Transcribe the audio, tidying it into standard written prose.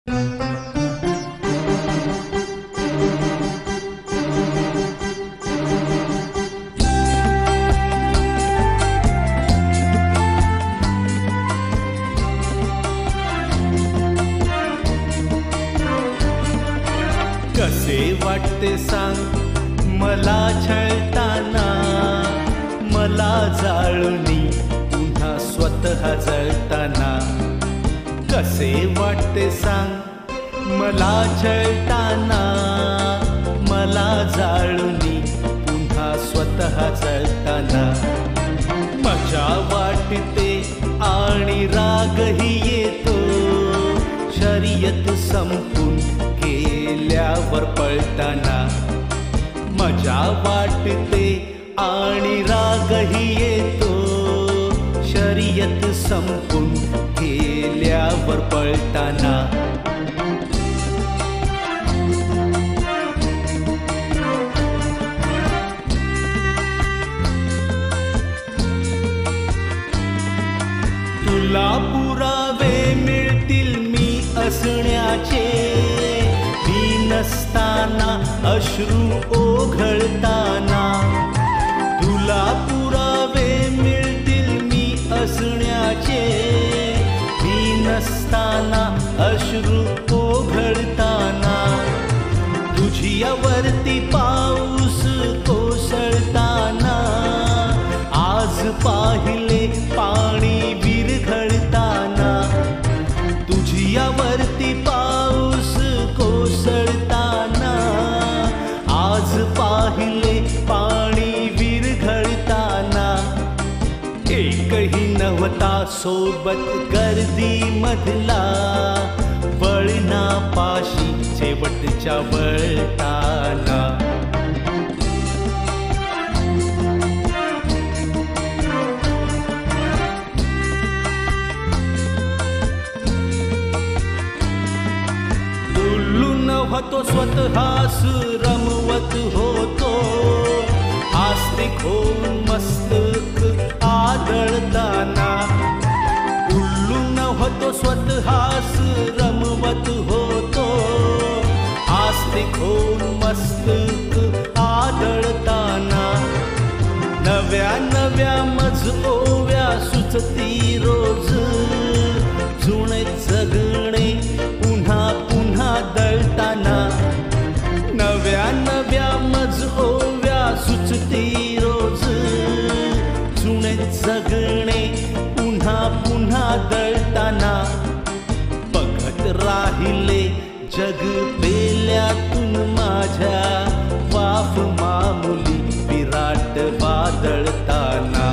कसे वाटते सांग मला छळताना, मला जाळूनी पुन्हा स्वतः जळताना. कसे वाटते सांग मला छळताना, मला जाळूनी पुन्हा स्वतः जळताना. मजा वाटते आणि रागही येतो, शर्यत संपून गेल्यावर पळताना. मजा वाटते आणि रागही येतो, शर्यत संपून गेल्यावर पळताना. तुला पुरावे मिळतील मी असण्याचे, मी नसताना अश्रू ओघळताना. तुला पुरावे मिळतील मी असण्याचे, मी नसताना अश्रू ओघळताना. तुझ्यावरती पाऊस कोसळताना, आज पाहिले पाणी विरघळताना. तुझ्यावरती पाऊस कोसळताना, आज पाहिले पाणी विरघळताना. एकही नव्हता सोबत गर्दीमधला, वळणापाशी शेवटच्या वळताना. होतो स्वतःस रमवत होतो, आस्तिक होऊन मस्तक आदळताना. उल्लू न होतो स्वतःस रमवत होतो, आस्तिक होऊन मस्तक आदळताना. नव्या नव्या मज ओव्या सुचती रोज, जुने जगणे पुन्हा पुन्हा दळताना. नव्या नव्या मज ओव्या सुचती रोज, जुने जगणे पुन्हा पुन्हा दळताना. बघत राहिले जग पेल्यातून माझ्या, वाफ मामुली विराट वादळताना.